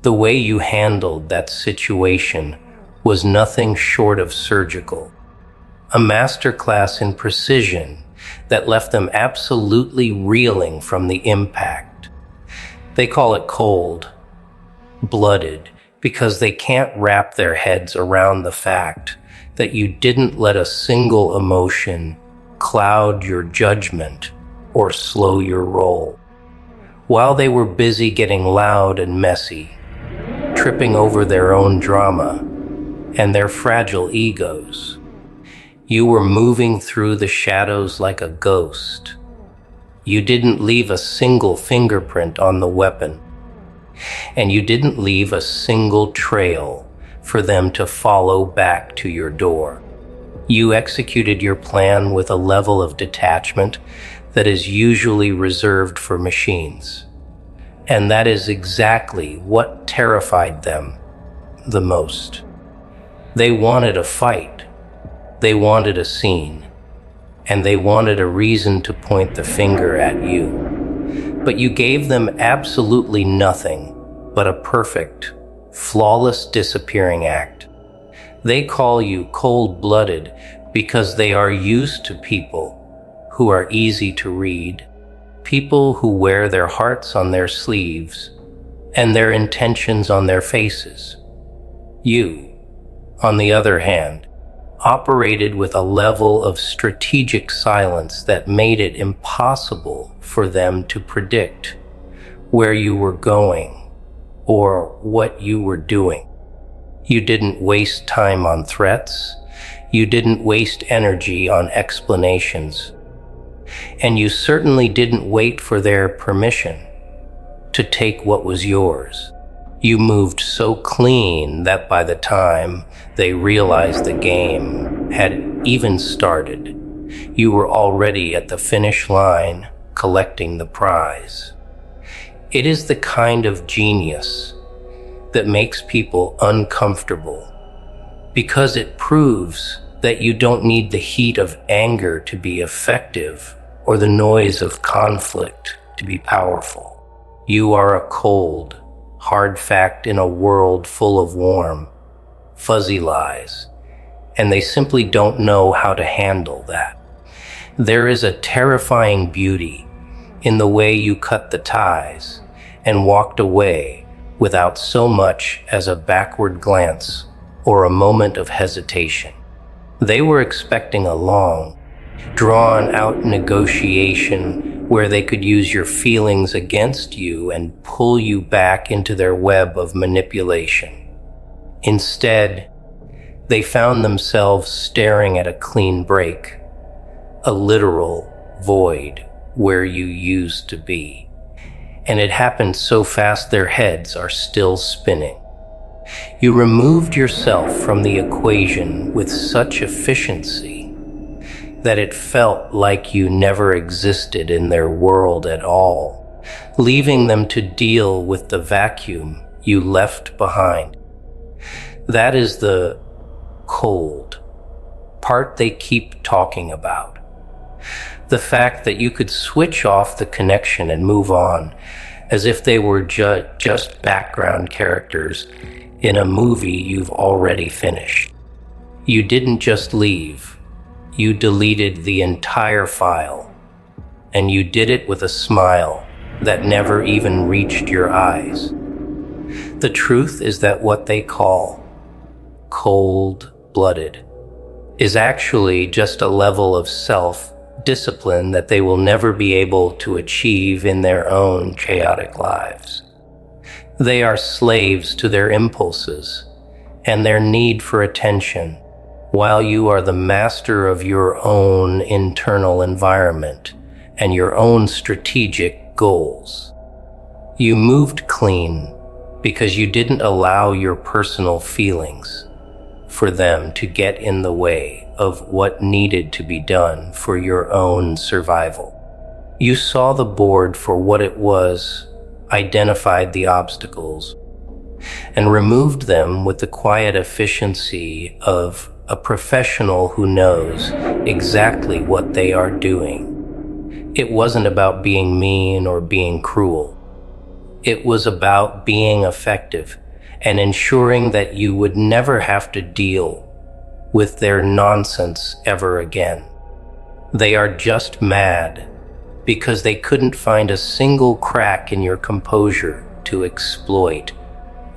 The way you handled that situation was nothing short of surgical. A masterclass in precision that left them absolutely reeling from the impact. They call it cold-blooded because they can't wrap their heads around the fact that you didn't let a single emotion cloud your judgment or slow your roll. While they were busy getting loud and messy, tripping over their own drama and their fragile egos, you were moving through the shadows like a ghost. You didn't leave a single fingerprint on the weapon, and you didn't leave a single trail for them to follow back to your door. You executed your plan with a level of detachment that is usually reserved for machines. And that is exactly what terrified them the most. They wanted a fight. They wanted a scene. And they wanted a reason to point the finger at you. But you gave them absolutely nothing but a perfect, flawless disappearing act. They call you cold-blooded because they are used to people who are easy to read, people who wear their hearts on their sleeves and their intentions on their faces. You, on the other hand, operated with a level of strategic silence that made it impossible for them to predict where you were going or what you were doing. You didn't waste time on threats. You didn't waste energy on explanations. And you certainly didn't wait for their permission to take what was yours. You moved so clean that by the time they realized the game had even started, you were already at the finish line collecting the prize. It is the kind of genius that makes people uncomfortable because it proves that you don't need the heat of anger to be effective or the noise of conflict to be powerful. You are a cold, hard fact in a world full of warm, fuzzy lies, and they simply don't know how to handle that. There is a terrifying beauty in the way you cut the ties and walked away without so much as a backward glance or a moment of hesitation. They were expecting a long, drawn-out negotiation where they could use your feelings against you and pull you back into their web of manipulation. Instead, they found themselves staring at a clean break, a literal void where you used to be. And it happened so fast their heads are still spinning. You removed yourself from the equation with such efficiency that it felt like you never existed in their world at all, leaving them to deal with the vacuum you left behind. That is the cold part they keep talking about. The fact that you could switch off the connection and move on as if they were just background characters in a movie you've already finished. You didn't just leave. You deleted the entire file, and you did it with a smile that never even reached your eyes. The truth is that what they call cold-blooded is actually just a level of self-discipline that they will never be able to achieve in their own chaotic lives. They are slaves to their impulses and their need for attention, while you are the master of your own internal environment and your own strategic goals. You moved clean because you didn't allow your personal feelings for them to get in the way of what needed to be done for your own survival. You saw the board for what it was, identified the obstacles, and removed them with the quiet efficiency of a professional who knows exactly what they are doing. It wasn't about being mean or being cruel. It was about being effective and ensuring that you would never have to deal with their nonsense ever again. They are just mad because they couldn't find a single crack in your composure to exploit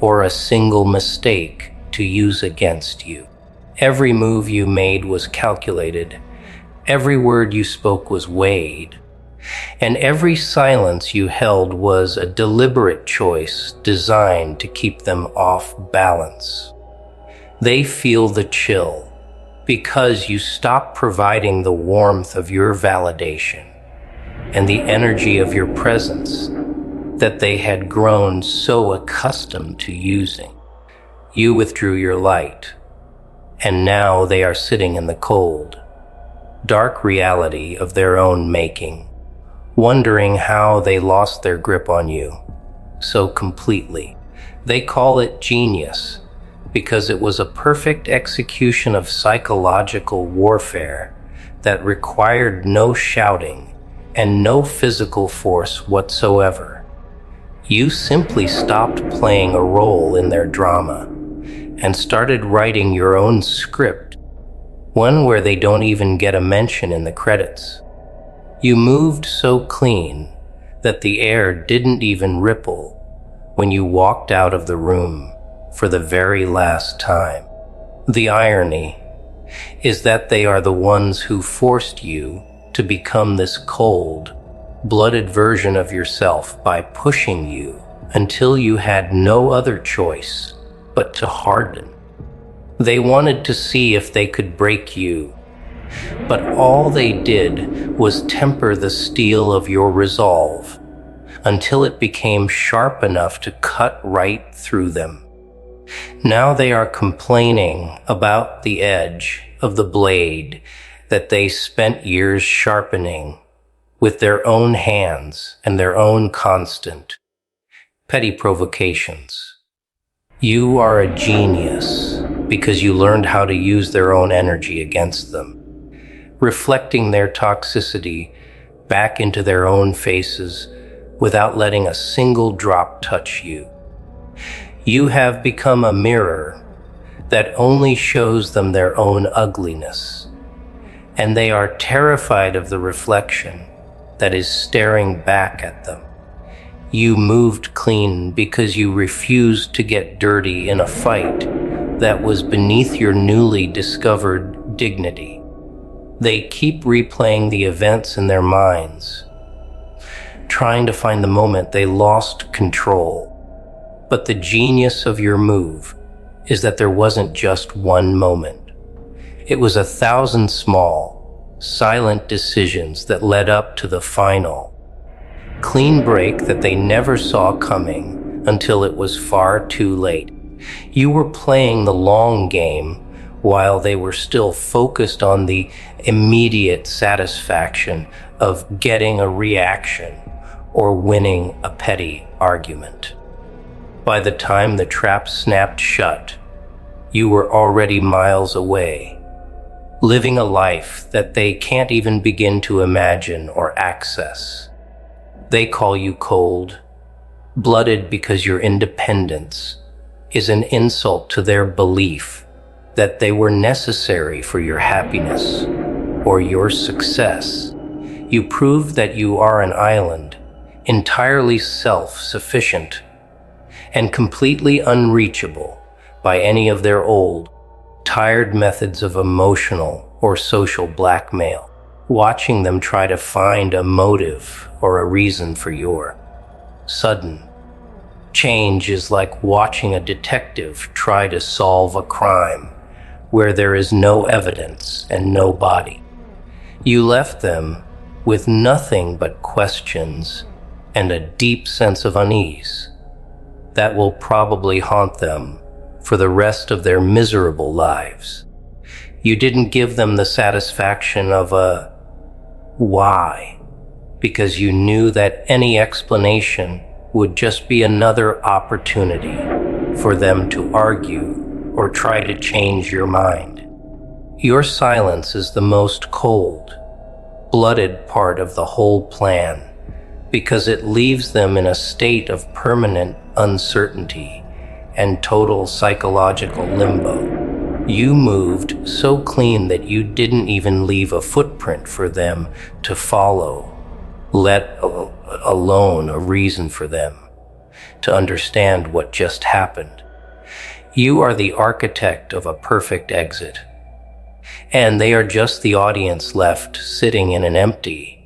or a single mistake to use against you. Every move you made was calculated, every word you spoke was weighed, and every silence you held was a deliberate choice designed to keep them off balance. They feel the chill because you stopped providing the warmth of your validation and the energy of your presence that they had grown so accustomed to using. You withdrew your light, and now they are sitting in the cold, dark reality of their own making, wondering how they lost their grip on you so completely. They call it genius because it was a perfect execution of psychological warfare that required no shouting and no physical force whatsoever. You simply stopped playing a role in their drama and started writing your own script, one where they don't even get a mention in the credits. You moved so clean that the air didn't even ripple when you walked out of the room for the very last time. The irony is that they are the ones who forced you to become this cold, blooded version of yourself by pushing you until you had no other choice but to harden. They wanted to see if they could break you, but all they did was temper the steel of your resolve until it became sharp enough to cut right through them. Now they are complaining about the edge of the blade that they spent years sharpening with their own hands and their own constant, petty provocations. You are a genius because you learned how to use their own energy against them, reflecting their toxicity back into their own faces without letting a single drop touch you. You have become a mirror that only shows them their own ugliness, and they are terrified of the reflection that is staring back at them. You moved clean because you refused to get dirty in a fight that was beneath your newly discovered dignity. They keep replaying the events in their minds, trying to find the moment they lost control. But the genius of your move is that there wasn't just one moment. It was 1,000 small, silent decisions that led up to the final, clean break that they never saw coming until it was far too late. You were playing the long game while they were still focused on the immediate satisfaction of getting a reaction or winning a petty argument. By the time the trap snapped shut, you were already miles away, living a life that they can't even begin to imagine or access. They call you cold-blooded because your independence is an insult to their belief that they were necessary for your happiness or your success. You proved that you are an island, entirely self-sufficient, and completely unreachable by any of their old, tired methods of emotional or social blackmail. Watching them try to find a motive or a reason for your sudden change is like watching a detective try to solve a crime where there is no evidence and no body. You left them with nothing but questions and a deep sense of unease that will probably haunt them for the rest of their miserable lives. You didn't give them the satisfaction of a why, because you knew that any explanation would just be another opportunity for them to argue or try to change your mind. Your silence is the most cold-blooded part of the whole plan, because it leaves them in a state of permanent uncertainty and total psychological limbo. You moved so clean that you didn't even leave a footprint for them to follow, let alone a reason for them to understand what just happened. You are the architect of a perfect exit, and they are just the audience left sitting in an empty,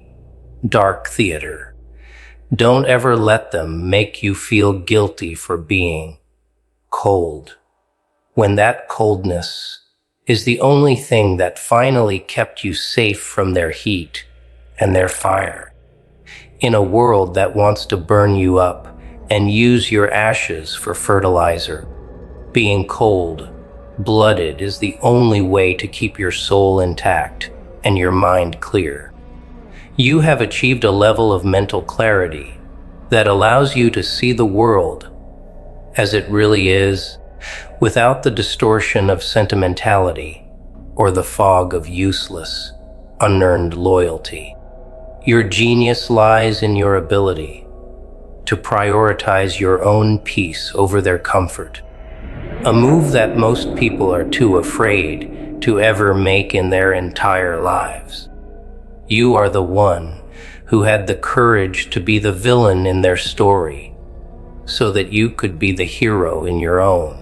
dark theater. Don't ever let them make you feel guilty for being cold, when that coldness is the only thing that finally kept you safe from their heat and their fire. In a world that wants to burn you up and use your ashes for fertilizer, being cold-blooded is the only way to keep your soul intact and your mind clear. You have achieved a level of mental clarity that allows you to see the world as it really is, without the distortion of sentimentality or the fog of useless, unearned loyalty. Your genius lies in your ability to prioritize your own peace over their comfort, a move that most people are too afraid to ever make in their entire lives. You are the one who had the courage to be the villain in their story, so that you could be the hero in your own.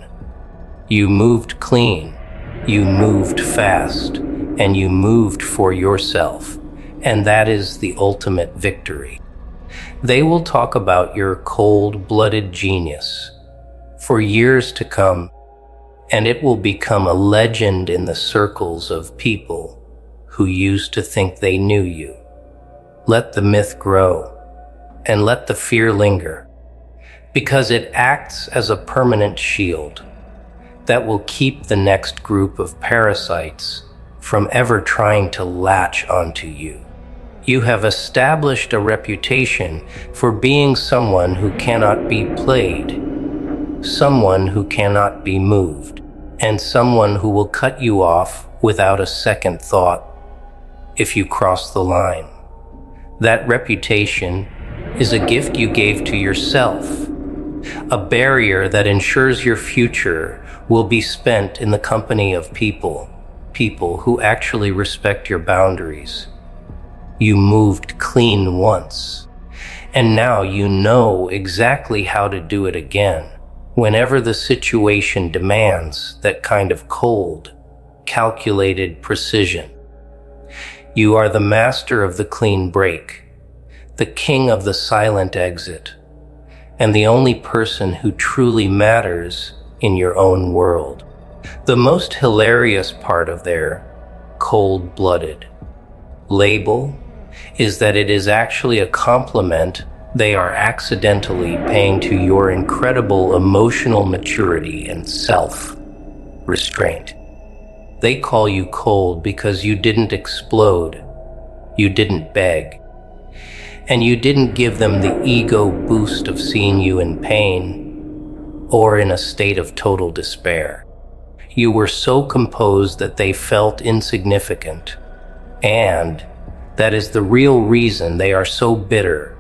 You moved clean, you moved fast, and you moved for yourself, and that is the ultimate victory. They will talk about your cold-blooded genius for years to come, and it will become a legend in the circles of people who used to think they knew you. Let the myth grow, and let the fear linger, because it acts as a permanent shield that will keep the next group of parasites from ever trying to latch onto you. You have established a reputation for being someone who cannot be played, someone who cannot be moved, and someone who will cut you off without a second thought if you cross the line. That reputation is a gift you gave to yourself, a barrier that ensures your future will be spent in the company of people who actually respect your boundaries. You moved clean once, and now you know exactly how to do it again whenever the situation demands that kind of cold, calculated precision. You are the master of the clean break, the king of the silent exit, and the only person who truly matters in your own world. The most hilarious part of their cold-blooded label is that it is actually a compliment they are accidentally paying to your incredible emotional maturity and self-restraint. They call you cold because you didn't explode, you didn't beg, and you didn't give them the ego boost of seeing you in pain or in a state of total despair. You were so composed that they felt insignificant, and that is the real reason they are so bitter